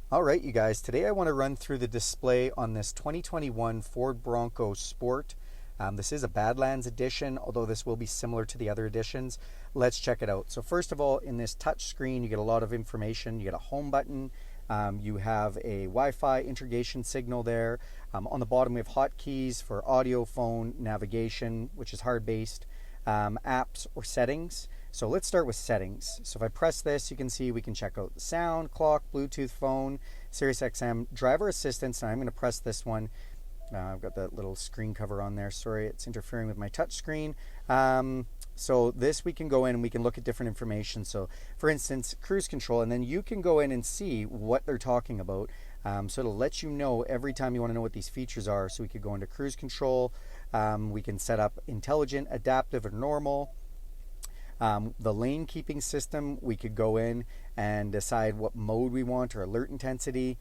All right, you guys, today I want to run through the display on this 2021 Ford Bronco Sport. This is a Badlands edition, although this will be similar to the other editions. Let's check it out. So first of all, in this touch screen, you get a lot of information. You get a home button. You have a Wi-Fi integration signal there. On the bottom, we have hotkeys for audio, phone, navigation, which is hard-based, apps or settings. So let's start with settings. So if I press this, you can see we can check out the sound, clock, Bluetooth phone, Sirius XM, driver assistance. Now I'm going to press this one. I've got that little screen cover on there. Sorry, it's interfering with my touch screen. So this we can go in and we can look at different information. So for instance, cruise control, and then you can go in and see what they're talking about. So it'll let you know every time you want to know what these features are. So we could go into cruise control. We can set up intelligent, adaptive, or normal. The lane keeping system, we could go in and decide what mode we want or alert intensity.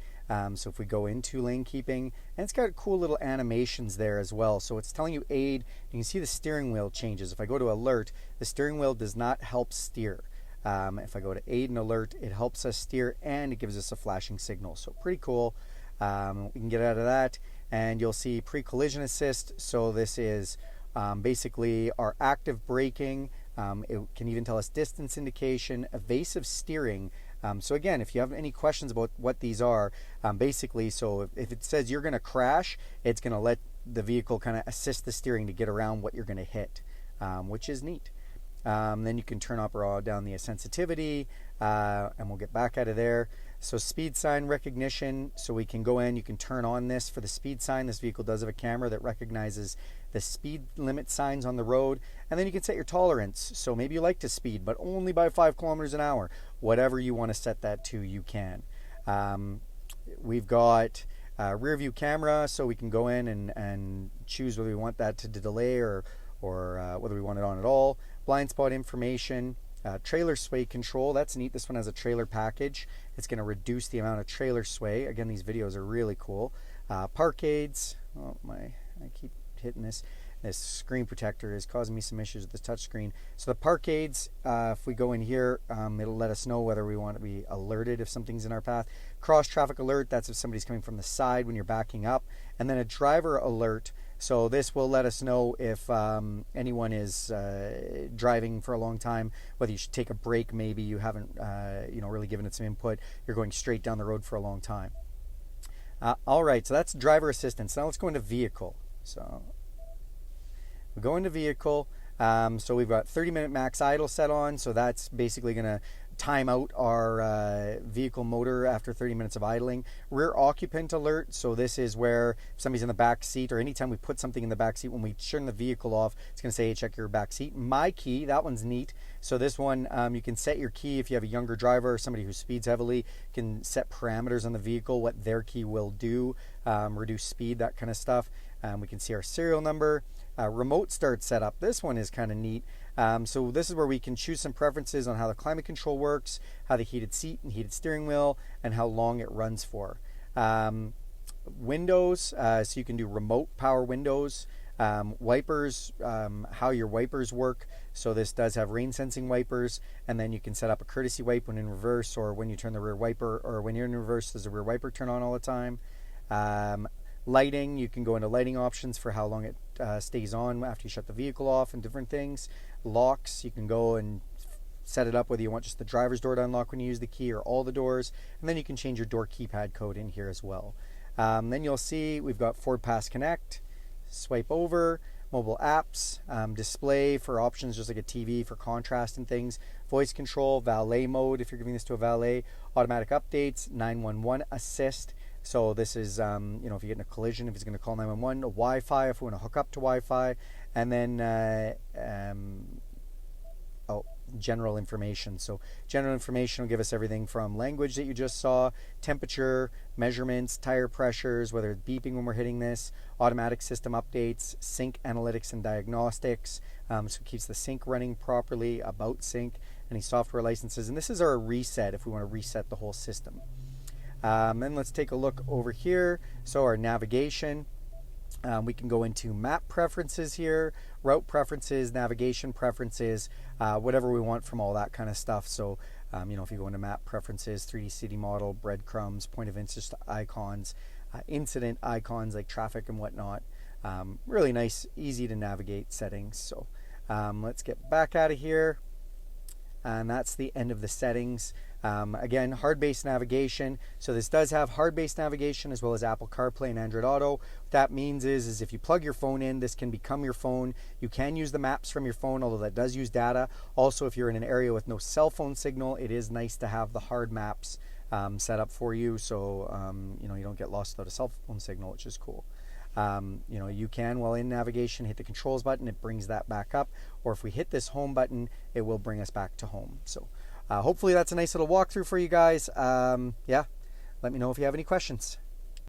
So if we go into lane keeping, and it's got cool little animations there as well. So it's telling you aid. You can see the steering wheel changes. If I go to alert, the steering wheel does not help steer. If I go to aid and alert, it helps us steer and it gives us a flashing signal. So pretty cool. We can get out of that, and you'll see pre-collision assist. So this is basically our active braking. It can even tell us distance indication, evasive steering. So again, if you have any questions about what these are, basically, so if it says you're going to crash, it's going to let the vehicle kind of assist the steering to get around what you're going to hit, which is neat. Then you can turn up or down the sensitivity, and we'll get back out of there. So speed sign recognition, so we can go in, you can turn on this for the speed sign. This vehicle does have a camera that recognizes the speed limit signs on the road. And then you can set your tolerance. So maybe you like to speed, but only by 5 kilometers an hour. Whatever you want to set that to, you can. We've got rear view camera, so we can go in and choose whether we want that to delay or whether we want it on at all. Blind spot information. Trailer sway control, that's neat. This one has a trailer package. It's going to reduce the amount of trailer sway. Again, these videos are really cool. Park aids. I keep hitting this. This screen protector is causing me some issues with this touch screen. So the park aids, if we go in here, it'll let us know whether we want to be alerted if something's in our path. Cross traffic alert, that's if somebody's coming from the side when you're backing up. And then a driver alert. So this will let us know if anyone is driving for a long time, whether you should take a break. Maybe you haven't really given it some input. You're going straight down the road for a long time. All right, so that's driver assistance. Now let's go into vehicle. So we go into vehicle. So we've got 30-minute max idle set on. So that's basically going to time out our vehicle motor after 30 minutes of idling. Rear occupant alert, so this is where if somebody's in the back seat, or anytime we put something in the back seat, when we turn the vehicle off, it's going to say, hey, check your back seat. MyKey, that one's neat. So this one, you can set your key. If you have a younger driver or somebody who speeds heavily, you can set parameters on the vehicle, what their key will do, reduce speed, that kind of stuff. We can see our serial number. Remote start setup, this one is kind of neat. So this is where we can choose some preferences on how the climate control works, how the heated seat and heated steering wheel, and how long it runs for. Windows, so you can do remote power windows. Wipers, how your wipers work. So this does have rain sensing wipers, and then you can set up a courtesy wipe when in reverse, or when you turn the rear wiper, or when you're in reverse, does the rear wiper turn on all the time. Lighting, you can go into lighting options for how long it stays on after you shut the vehicle off, and different things. Locks, you can go and set it up whether you want just the driver's door to unlock when you use the key, or all the doors, and then you can change your door keypad code in here as well. Then you'll see we've got FordPass Connect, swipe over, mobile apps, display for options just like a TV for contrast and things, voice control, valet mode if you're giving this to a valet, automatic updates, 911 assist. So this is, if you get in a collision, if it's going to call 911, Wi-Fi if we want to hook up to Wi-Fi, and then general information. So general information will give us everything from language that you just saw, temperature, measurements, tire pressures, whether it's beeping when we're hitting this, automatic system updates, sync analytics and diagnostics, so it keeps the sync running properly, about sync, any software licenses, and this is our reset if we want to reset the whole system. Then let's take a look over here. So our navigation, we can go into map preferences here, route preferences, navigation preferences, whatever we want from all that kind of stuff. So If you go into map preferences, 3D city model, breadcrumbs, point of interest icons, incident icons like traffic and whatnot. Really nice, easy to navigate settings. So let's get back out of here. And that's the end of the settings. Again, hard-based navigation. So this does have hard-based navigation as well as Apple CarPlay and Android Auto. What that means is if you plug your phone in, this can become your phone. You can use the maps from your phone, although that does use data. Also, if you're in an area with no cell phone signal, it is nice to have the hard maps set up for you, so you don't get lost without a cell phone signal, which is cool. You can, while in navigation, hit the controls button. It brings that back up. Or if we hit this home button, it will bring us back to home. So hopefully that's a nice little walkthrough for you guys. Let me know if you have any questions.